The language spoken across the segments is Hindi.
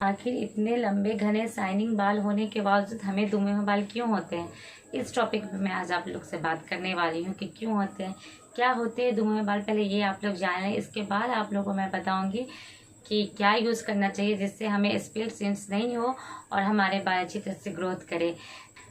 आखिर इतने लंबे घने शाइनिंग बाल होने के बावजूद हमें दुमे हुए बाल क्यों होते हैं। इस टॉपिक पे मैं आज आप लोग से बात करने वाली हूँ कि क्यों होते हैं, क्या होते हैं दुमे हुए बाल। पहले ये आप लोग जान लें, इसके बाद आप लोगों को मैं बताऊंगी कि क्या यूज़ करना चाहिए जिससे हमें स्प्लिट एंड्स नहीं हो और हमारे बाल अच्छी तरह से ग्रोथ करे।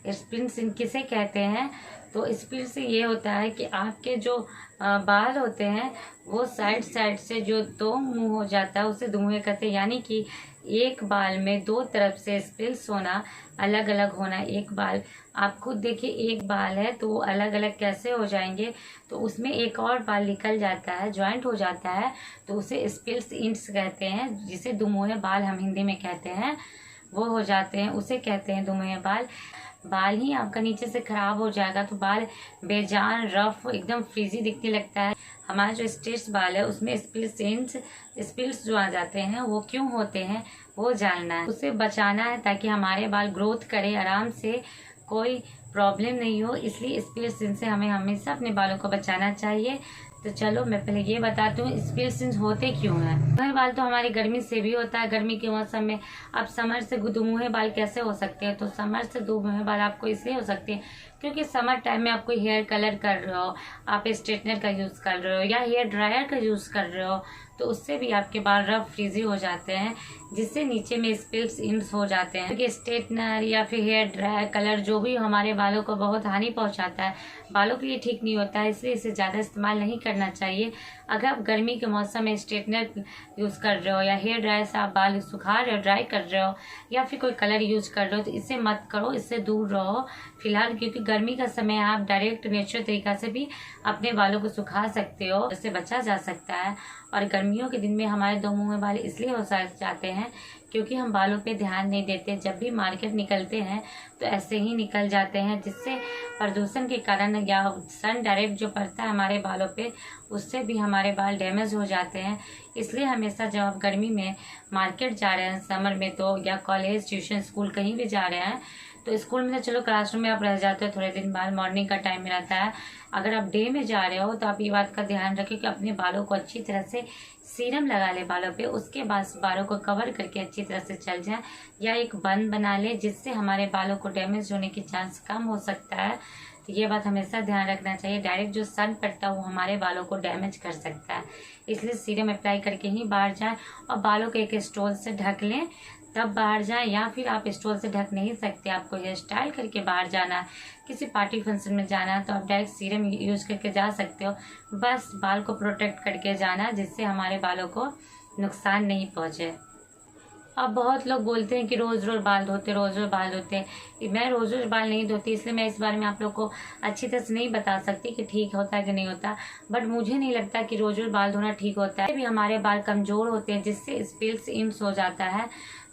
स्प्लिट एंड किसे कहते हैं, तो स्प्लिट से ये होता है कि आपके जो बाल होते हैं वो साइड साइड से जो दो मुंह हो जाता है उसे दुमुहे कहते हैं। यानी कि एक बाल में दो तरफ से स्प्लिट्स होना, अलग अलग होना। एक बाल आप खुद देखिए, एक बाल है तो वो अलग अलग कैसे हो जाएंगे, तो उसमें एक और बाल निकल जाता है, ज्वाइंट हो जाता है, तो उसे स्प्लिट एंड्स कहते हैं, जिसे दुमुहे बाल हम हिंदी में कहते हैं। वो हो जाते हैं, उसे कहते हैं दुमुहे बाल। बाल ही आपका नीचे से खराब हो जाएगा तो बाल बेजान रफ एकदम फ्रीजी दिखने लगता है। हमारा जो स्ट्रेट्स बाल है उसमें स्प्लिट्स जो आ जाते हैं वो क्यों होते हैं वो जानना है, उसे बचाना है ताकि हमारे बाल ग्रोथ करे आराम से, कोई प्रॉब्लम नहीं हो। इसलिए स्प्लिट्स से हमें हमेशा अपने बालों को बचाना चाहिए। तो चलो मैं पहले ये बताती हूँ स्प्लिट्स होते क्यों हैं। दुमुहे बाल तो हमारी गर्मी से भी होता है, गर्मी के मौसम में। अब समर से दुमुहे बाल कैसे हो सकते हैं, तो समर से दुमुहे बाल आपको इसलिए हो सकते हैं क्योंकि समर टाइम में आप कोई हेयर कलर कर रहे हो, आप स्ट्रेटनर का यूज़ कर रहे हो या हेयर ड्रायर का यूज़ कर रहे हो, तो उससे भी आपके बाल रफ फ्रीजी हो जाते हैं, जिससे नीचे में स्प्लिट्स एंड्स हो जाते हैं। क्योंकि स्ट्रेटनर या फिर हेयर ड्रायर कलर जो भी हमारे बालों को बहुत हानि पहुंचाता है, बालों के लिए ठीक नहीं होता है, इसलिए इसे ज़्यादा इस्तेमाल नहीं करना चाहिए। अगर आप गर्मी के मौसम में स्ट्रेटनर यूज़ कर रहे हो या हेयर ड्रायर से आप बाल सुखा रहे हो, ड्राई कर रहे हो, या फिर कोई कलर यूज़ कर रहे हो, तो इसे मत करो, इससे दूर रहो फिलहाल। क्योंकि गर्मी का समय आप डायरेक्ट नेचुरल तरीका से भी अपने बालों को सुखा सकते हो, इससे बचा जा सकता है। और गर्मियों के दिन में हमारे दुमुहे बाल इसलिए हो जाते हैं क्योंकि हम बालों पे ध्यान नहीं देते। जब भी मार्केट निकलते हैं तो ऐसे ही निकल जाते हैं, जिससे प्रदूषण के कारण या सन डायरेक्ट जो पड़ता है हमारे बालों पे, उससे भी हमारे बाल डैमेज हो जाते हैं। इसलिए हमेशा जब आप गर्मी में मार्केट जा रहे हैं समर में, तो या कॉलेज ट्यूशन स्कूल कहीं भी जा रहे हैं, तो स्कूल में तो चलो क्लासरूम में आप रह जाते हो थोड़े दिन बाद, मॉर्निंग का टाइम में रहता है। अगर आप डे में जा रहे हो तो आप ये बात का ध्यान रखें कि अपने बालों को अच्छी तरह से सीरम लगा ले बालों पे, उसके बाद बालों को कवर करके अच्छी तरह से चल जाए, या एक बन बना ले जिससे हमारे बालों को डैमेज होने की चांस कम हो सकता है। तो ये बात हमेशा ध्यान रखना चाहिए, डायरेक्ट जो सन पड़ता है वो हमारे बालों को डैमेज कर सकता है। इसलिए सीरम अप्लाई करके ही बाहर जाएं और बालों को एक स्टोल से ढक लें, तब बाहर जाएं। या फिर आप स्टोल से ढक नहीं सकते, आपको हेयर स्टाइल करके बाहर जाना है, किसी पार्टी फंक्शन में जाना है, तो आप डायरेक्ट सीरम यूज करके जा सकते हो। बस बाल को प्रोटेक्ट करके जाना, जिससे हमारे बालों को नुकसान नहीं पहुंचे। अब बहुत लोग बोलते हैं कि रोज़ रोज़ बाल धोते, रोज़ रोज़ बाल धोते। मैं रोज़ रोज़ बाल नहीं धोती, इसलिए मैं इस बारे में आप लोग को अच्छी तरह से नहीं बता सकती कि ठीक होता है कि नहीं होता। बट मुझे नहीं लगता कि रोज़ रोज़ बाल धोना ठीक होता है। भी हमारे बाल कमज़ोर होते हैं, जिससे स्प्लिट्स एंड्स हो जाता है।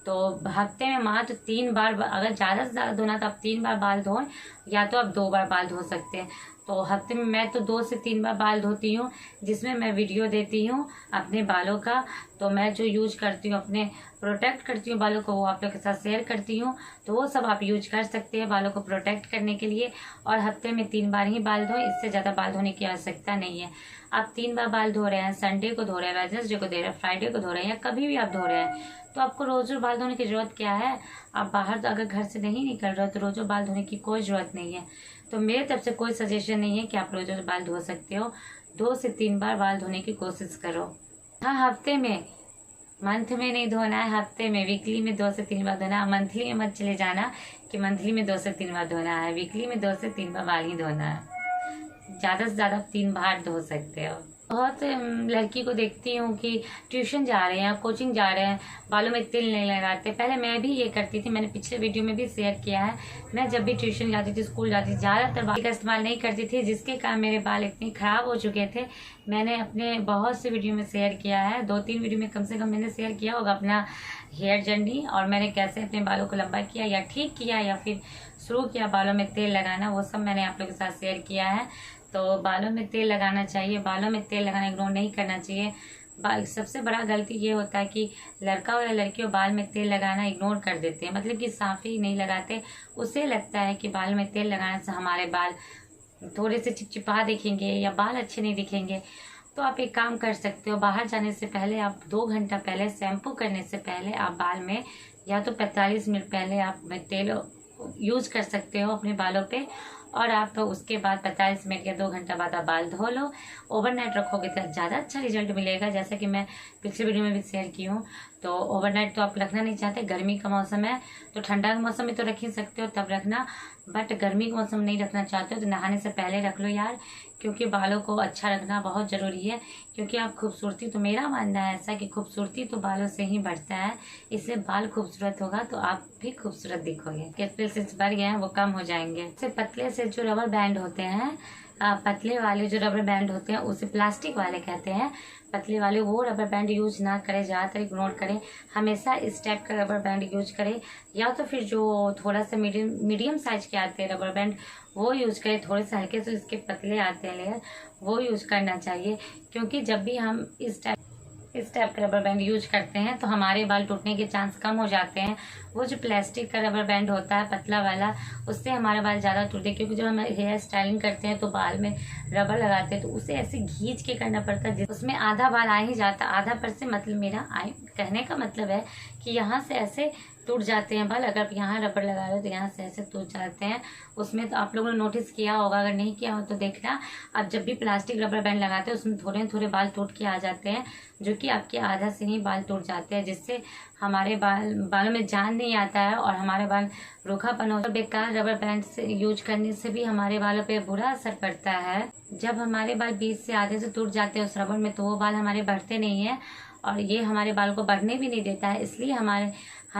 तो हफ्ते में मात्र 3 बार, अगर ज़्यादा से ज़्यादा धोना तो आप 3 बार बाल धोएं, या तो आप 2 बार बाल धो सकते हैं। तो हफ्ते में मैं तो 2 से 3 बार बाल धोती हूँ, जिसमें मैं वीडियो देती हूँ अपने बालों का। तो मैं जो यूज करती हूँ, अपने प्रोटेक्ट करती हूँ बालों को, वो आप लोग के साथ शेयर करती हूँ। तो वो सब आप यूज कर सकते हैं बालों को प्रोटेक्ट करने के लिए। और हफ्ते में 3 बार ही बाल धोएं, इससे ज़्यादा बाल धोने की आवश्यकता नहीं है। आप 3 बार बाल धो रहे हैं, संडे को धो रहे हैं, वेडनेसडे को धो रहे हैं, फ्राइडे को धो रहे हैं, या कभी भी आप धो रहे हैं, तो आपको रोज रोज बाल धोने की जरूरत क्या है। आप बाहर तो अगर घर से नहीं निकल रहे हो तो रोज रोज बाल धोने की कोई जरूरत नहीं है। तो मेरे तरफ से कोई सजेशन नहीं है कि आप रोज रोज बाल धो सकते हो। 2 से 3 बार बाल धोने की कोशिश करो। हाँ, हफ्ते में, मंथ में नहीं धोना है, हफ्ते में, वीकली में 2 से 3 बार धोना है। मंथली में मत चले जाना कि मंथली में 2 से 3 बार धोना है, वीकली में 2 से 3 बार बाल ही धोना है। ज़्यादा से ज़्यादा 3 बार धो सकते हो। बहुत लड़की को देखती हूँ कि ट्यूशन जा रहे हैं, कोचिंग जा रहे हैं, बालों में तेल नहीं लगाते। पहले मैं भी ये करती थी, मैंने पिछले वीडियो में भी शेयर किया है। मैं जब भी ट्यूशन जाती थी, स्कूल जाती थी, ज़्यादातर बाल का इस्तेमाल नहीं करती थी, जिसके कारण मेरे बाल इतने ख़राब हो चुके थे। मैंने अपने बहुत से वीडियो में शेयर किया है, 2-3 वीडियो में कम से कम मैंने शेयर किया होगा अपना हेयर जर्नी, और मैंने कैसे अपने बालों को लंबा किया या ठीक किया या फिर शुरू किया बालों में तेल लगाना, वो सब मैंने आप लोगों के साथ शेयर किया है। तो बालों में तेल लगाना चाहिए, बालों में तेल लगाना इग्नोर नहीं करना चाहिए। सबसे बड़ा गलती ये होता है कि लड़का और लड़कियों बाल में तेल लगाना इग्नोर कर देते हैं, मतलब कि साफ ही नहीं लगाते। उसे लगता है कि बाल में तेल लगाने से हमारे बाल थोड़े से चिपचिपा दिखेंगे या बाल अच्छे नहीं दिखेंगे। तो आप एक काम कर सकते हो, बाहर जाने से पहले आप 2 घंटा पहले, शैम्पू करने से पहले आप बाल में या तो 45 मिनट पहले आप तेल यूज कर सकते हो अपने बालों पे, और आप उसके बाद 45 मिनट या 2 घंटा बाद आप बाल धो लो। ओवरनाइट रखोगे तो ज़्यादा अच्छा रिजल्ट मिलेगा, जैसा कि मैं पिछले वीडियो में भी शेयर की हूँ। तो ओवरनाइट तो आप रखना नहीं चाहते, गर्मी का मौसम है तो ठंडा के मौसम में तो रख ही सकते हो तब रखना, बट गर्मी के मौसम नहीं रखना चाहते हो तो नहाने से पहले रख लो यार, क्योंकि बालों को अच्छा रखना बहुत ज़रूरी है। क्योंकि आप खूबसूरती, तो मेरा मानना है ऐसा कि खूबसूरती तो बालों से ही बढ़ता है, इससे बाल खूबसूरत होगा तो आप भी खूबसूरत दिखोगे। पिल्स बढ़ गए हैं वो कम हो जाएंगे। इससे पतले से जो रबर बैंड होते हैं, पतले वाले जो रबर बैंड होते हैं उसे प्लास्टिक वाले कहते हैं, पतले वाले वो रबर बैंड यूज ना करें, ज़्यादातर इग्नोर करें। हमेशा इस टाइप का रबर बैंड यूज करें, या तो फिर जो थोड़ा सा मीडियम साइज के आते हैं रबर बैंड वो यूज करें, थोड़े से हल्के से इसके पतले आते हैं लेयर, वो यूज करना चाहिए। क्योंकि जब भी हम इस टाइप का रबर बैंड यूज करते हैं तो हमारे बाल टूटने के चांस कम हो जाते हैं। वो जो प्लास्टिक का रबर बैंड होता है पतला वाला, उससे हमारे बाल ज़्यादा टूटते हैं। क्योंकि जब हम हेयर स्टाइलिंग करते हैं तो बाल में रबर लगाते हैं तो उसे ऐसे खींच के करना पड़ता है, उसमें आधा बाल आ ही जाता, आधा पर से मतलब मेरा कहने का मतलब है कि यहाँ से ऐसे टूट जाते हैं बाल। अगर यहाँ रबर लगा रहे हो तो यहाँ से ऐसे टूट जाते हैं। उसमें तो आप लोगों ने नोटिस किया होगा, अगर नहीं किया हो तो देखना, आप जब भी प्लास्टिक रबर बैंड लगाते हैं उसमें थोड़े थोड़े बाल टूट के आ जाते हैं, जो कि आपके आधा से ही बाल टूट जाते हैं, जिससे हमारे बालों में जान नहीं आता है और हमारे बाल रूखापन हो। बेकार रबर बैंड से यूज करने से भी हमारे बालों पे बुरा असर पड़ता है। जब हमारे बाल बीच से आधे से टूट जाते हैं उस रबर में, तो वो बाल हमारे बढ़ते नहीं है और ये हमारे बाल को बढ़ने भी नहीं देता है। इसलिए हमें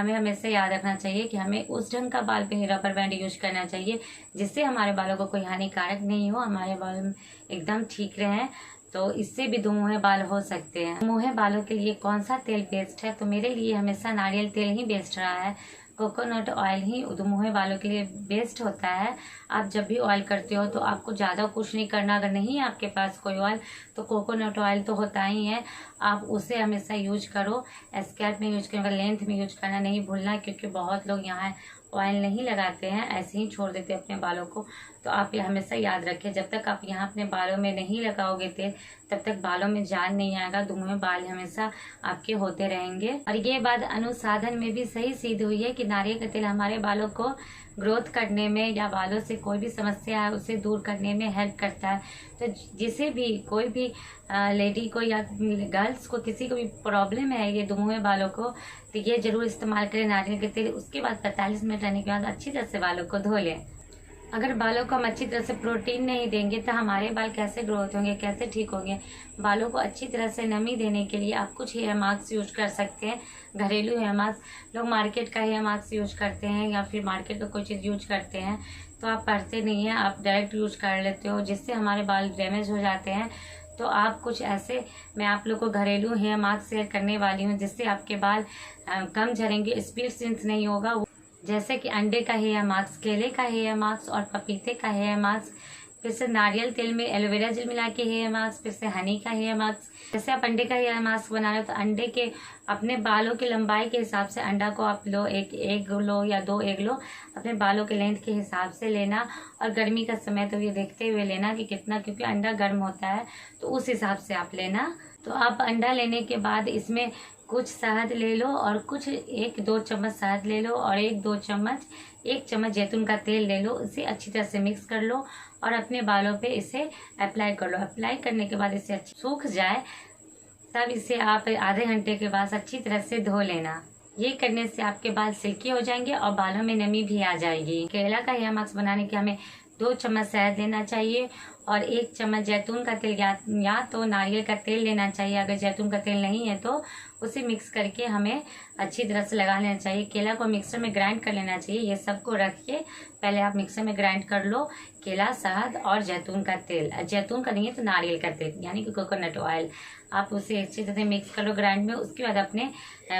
हमेशा याद रखना चाहिए कि हमें उस ढंग का बाल पे रबर बैंड यूज करना चाहिए जिससे हमारे बालों को कोई हानिकारक नहीं हो, हमारे बाल एकदम ठीक रहें। तो इससे भी दुमुहे बाल हो सकते हैं। दुमुहे बालों के लिए कौन सा तेल बेस्ट है? तो मेरे लिए हमेशा नारियल तेल ही बेस्ट रहा है। कोकोनट ऑयल ही दुमुहे बालों के लिए बेस्ट होता है। आप जब भी ऑयल करते हो तो आपको ज़्यादा कुछ नहीं करना। अगर नहीं है आपके पास कोई ऑयल तो कोकोनट ऑयल तो होता ही है, आप उसे हमेशा यूज करो। स्कैल्प में यूज करें, लेंथ में यूज करना नहीं भूलना, क्योंकि बहुत लोग यहाँ ऑयल नहीं लगाते हैं, ऐसे ही छोड़ देते हैं अपने बालों को। तो आप ये हमेशा याद रखें, जब तक आप यहाँ अपने बालों में नहीं लगाओगे तेल तब तक बालों में जान नहीं आएगा, दुमुहे बाल हमेशा आपके होते रहेंगे। और ये बात अनुसाधन में भी सही सिद्ध हुई है कि नारियल का तेल हमारे बालों को ग्रोथ करने में या बालों से कोई भी समस्या है उसे दूर करने में हेल्प करता है। तो जिसे भी कोई भी लेडी को या गर्ल्स को किसी को भी प्रॉब्लम है ये दुमुहे बालों को, तो ये जरूर इस्तेमाल करें नारियल के तेल। उसके बाद 45 मिनट रहने के बाद अच्छी तरह से बालों को धो लें। अगर बालों को हम अच्छी तरह से प्रोटीन नहीं देंगे तो हमारे बाल कैसे ग्रोथ होंगे, कैसे ठीक होंगे? बालों को अच्छी तरह से नमी देने के लिए आप कुछ हेयर मास्क यूज कर सकते हैं, घरेलू हेयर मास्क। लोग मार्केट का हेयर मास्क यूज करते हैं या फिर मार्केट का कोई चीज़ यूज करते हैं, तो आप पढ़ते नहीं हैं, आप डायरेक्ट यूज कर लेते हो, जिससे हमारे बाल डैमेज हो जाते हैं। तो आप कुछ ऐसे, मैं आप लोग को घरेलू हेयर मास्क शेयर करने वाली हूँ जिससे आपके बाल कम झड़ेंगे, स्प्लिट एंड्स नहीं होगा। जैसे कि अंडे का हेयर मास्क, केले का हेयर मास्क और पपीते का हेयर मास्क, फिर से नारियल तेल में एलोवेरा जेल मिला के हेयर मास्क, फिर से हनी का हेयर मास्क। जैसे आप अंडे का हेयर मास्क बना रहे हो तो अंडे के अपने बालों की लंबाई के हिसाब से अंडा को आप लो, एक एग लो या 2 एग लो, अपने बालों के लेंथ के हिसाब से लेना। और गर्मी का समय तो ये देखते हुए लेना कि कितना, क्योंकि अंडा गर्म होता है तो उस हिसाब से आप लेना। तो आप अंडा लेने के बाद इसमें कुछ शहद ले लो और कुछ 1-2 चम्मच शहद ले लो और 1 चम्मच जैतून का तेल ले लो। इसे अच्छी तरह से मिक्स कर लो और अपने बालों पे इसे अप्लाई कर लो। अप्लाई करने के बाद इसे अच्छी सूख जाए तब इसे आप आधे घंटे के बाद अच्छी तरह से धो लेना। ये करने से आपके बाल सिल्की हो जाएंगे और बालों में नमी भी आ जाएगी। केला का हेयर मास्क बनाने के हमें 2 चम्मच शहद लेना चाहिए और 1 चम्मच जैतून का तेल या तो नारियल का तेल लेना चाहिए। अगर जैतून का तेल नहीं है तो उसे मिक्स करके हमें अच्छी तरह से लगा लेना चाहिए। केला को मिक्सर में ग्राइंड कर लेना चाहिए। ये सबको रख के पहले आप मिक्सर में ग्राइंड कर लो, केला, शहद और जैतून का तेल। जैतून का नहीं है तो नारियल का तेल यानी कि कोकोनट ऑयल। आप उसे अच्छी तरह से मिक्स कर लो ग्राइंड में। उसके बाद अपने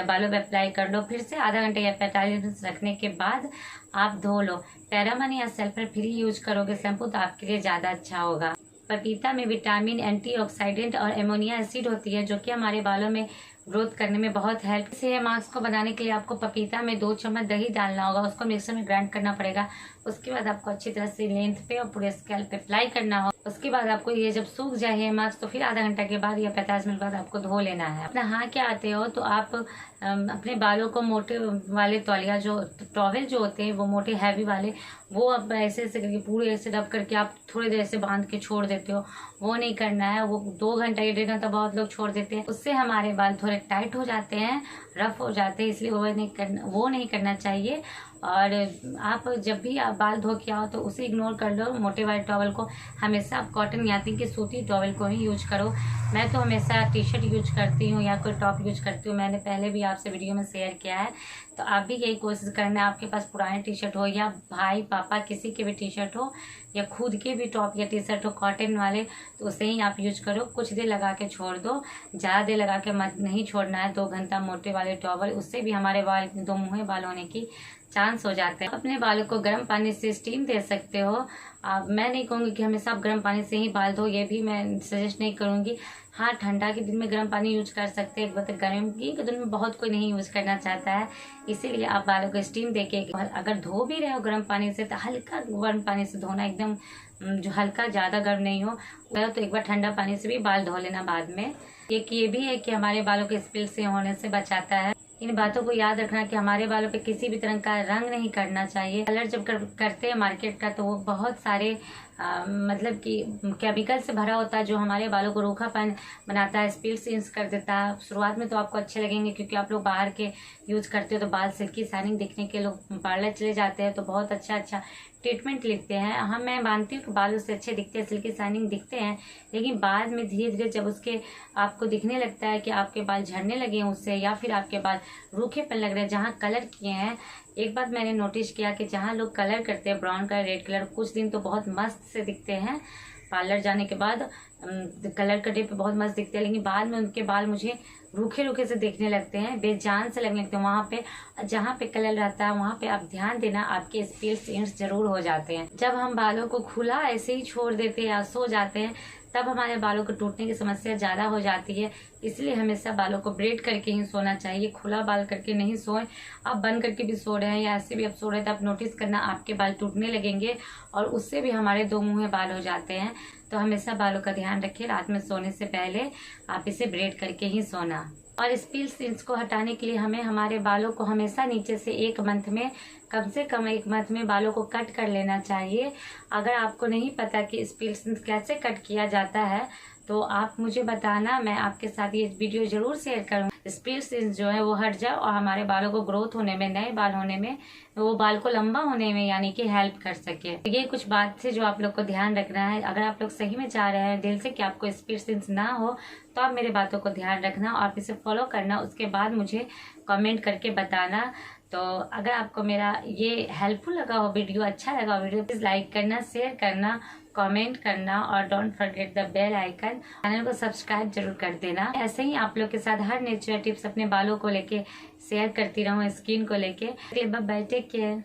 बालों पे अप्लाई कर लो। फिर से आधा घंटे या 45 मिनट रखने के बाद आप धो लो। पैरामन या सल्फर फ्री यूज करोगे शैम्पू तो आपके लिए ज़्यादा अच्छा होगा। पपीता में विटामिन, एंटीऑक्सीडेंट और एमोनिया एसिड होती है जो कि हमारे बालों में ग्रोथ करने में बहुत हेल्प। इस हेयर मास्क को बनाने के लिए आपको पपीता में 2 चम्मच दही डालना होगा, उसको मिक्सर में ग्राइंड करना पड़ेगा। उसके बाद आपको अच्छी तरह से लेंथ पे और पूरे स्कैल्प पे अप्लाई करना होगा। उसके बाद आपको ये जब सूख जाए हेयर मास्क तो फिर आधा घंटा के बाद या 45 मिनट बाद आपको धो लेना है। अपना नहा के आते हो तो आप अपने बालों को मोटे वाले तौलिया जो टॉवेल जो होते हैं वो मोटे हैवी वाले, वो आप ऐसे ऐसे करके पूरे ऐसे रब करके आप थोड़ी देर से बांध के छोड़ देते हो, वो नहीं करना है। वो 2 घंटा या 1.5 घंटा बहुत लोग छोड़ देते हैं, उससे हमारे बाल थोड़े टाइट हो जाते हैं, रफ हो जाते हैं, इसलिए वो नहीं करना चाहिए। और आप जब भी आप बाल धो के आओ तो उसे इग्नोर कर लो, मोटे वाले टॉवल को। हमेशा आप कॉटन या कि सूती टॉवल को ही यूज करो। मैं तो हमेशा टी शर्ट यूज करती हूँ या कोई टॉप यूज करती हूँ, मैंने पहले भी आपसे वीडियो में शेयर किया है। तो आप भी यही कोशिश करना, आपके पास पुराने टी शर्ट हो या भाई पापा किसी के भी टी शर्ट हो या खुद के भी टॉप या टी शर्ट हो कॉटन वाले, तो उसे ही आप यूज करो। कुछ देर लगा के छोड़ दो, ज़्यादा देर लगा के मत नहीं छोड़ना है। 2 घंटा मोटे वाले टॉवल, उससे भी हमारे बाल 2 मुँहे बाल होने की चांस हो जाते हैं। अपने बालों को गर्म पानी से स्टीम दे सकते हो। मैं नहीं कहूँगी कि हमेशा आप गर्म पानी से ही बाल धो, ये भी मैं सजेस्ट नहीं करूँगी। हाँ, ठंडा के दिन में गर्म पानी यूज कर सकते हैं, बट गर्मी के दिन में बहुत कोई नहीं यूज करना चाहता है, इसीलिए आप बालों को स्टीम देके अगर धो भी रहे हो गर्म पानी से तो हल्का गर्म पानी से धोना, एकदम जो हल्का, ज़्यादा गर्म नहीं हो। तो एक बार ठंडा पानी से भी बाल धो लेना बाद में। एक ये भी है कि हमारे बालों के स्पिल से होने से बचाता है। इन बातों को याद रखना कि हमारे बालों पे किसी भी तरह का रंग नहीं करना चाहिए। कलर जब करते हैं मार्केट का तो वो बहुत सारे मतलब कि केमिकल से भरा होता है, जो हमारे बालों को रूखापन बनाता है, स्पिल सीन्स कर देता है। शुरुआत में तो आपको अच्छे लगेंगे क्योंकि आप लोग बाहर के यूज करते हो तो बाल सिल्की शाइनिंग दिखने के लोग पार्लर चले जाते हैं तो बहुत अच्छा ट्रीटमेंट लिखते हैं। हाँ, मैं मानती हूँ कि बाल उससे अच्छे दिखते हैं, सिल्की शाइनिंग दिखते हैं, लेकिन बाद में धीरे धीरे जब उसके आपको दिखने लगता है कि आपके बाल झड़ने लगे हैं उससे, या फिर आपके बाल रूखेपन लग रहे हैं जहाँ कलर किए हैं। एक बात मैंने नोटिस किया कि जहाँ लोग कलर करते हैं ब्राउन कलर, रेड कलर, कुछ दिन तो बहुत मस्त से दिखते हैं, पार्लर जाने के बाद कलर करने पे बहुत मस्त दिखते हैं, लेकिन बाद में उनके बाल मुझे रूखे से दिखने लगते हैं, बेजान से लगने लगते हैं। वहाँ पे जहाँ पे कलर रहता है वहाँ पे आप ध्यान देना, आपके स्पिल्स इंड्स जरूर हो जाते हैं। जब हम बालों को खुला ऐसे ही छोड़ देते हैं या सो जाते हैं तब हमारे बालों को टूटने की समस्या ज़्यादा हो जाती है। इसलिए हमेशा बालों को ब्रेड करके ही सोना चाहिए, खुला बाल करके नहीं सोएं। आप बंद करके भी सो रहे हैं या ऐसे भी आप सो रहे हैं तो आप नोटिस करना आपके बाल टूटने लगेंगे और उससे भी हमारे 2 मुँहे बाल हो जाते हैं। तो हमेशा बालों का ध्यान रखिए, रात में सोने से पहले आप इसे ब्रेड करके ही सोना। और स्पिल्स को हटाने के लिए हमें हमारे बालों को हमेशा नीचे से 1 मंथ में, कम से कम 1 मंथ में बालों को कट कर लेना चाहिए। अगर आपको नहीं पता कि स्पिल्स कैसे कट किया जाता है तो आप मुझे बताना, मैं आपके साथ ये वीडियो जरूर शेयर करूँगी। स्पिल्स जो है वो हट जाए और हमारे बालों को ग्रोथ होने में, नए बाल होने में, वो बाल को लंबा होने में यानी कि हेल्प कर सके। ये कुछ बात है जो आप लोग को ध्यान रखना है। अगर आप लोग सही में चाह रहे हैं दिल से कि आपको स्पिल्स ना हो तो आप मेरे बातों को ध्यान रखना और इसे फॉलो करना, उसके बाद मुझे कमेंट करके बताना। तो अगर आपको मेरा ये हेल्पफुल लगा हो, वीडियो अच्छा लगा हो, वीडियो प्लीज लाइक करना, शेयर करना, कमेंट करना और don't forget the bell icon. Channel को सब्सक्राइब जरूर कर देना। ऐसे ही आप लोग के साथ हर नेचुरल टिप्स अपने बालों को लेके शेयर करती रहूँ, स्किन को लेके। Bye bye, take care.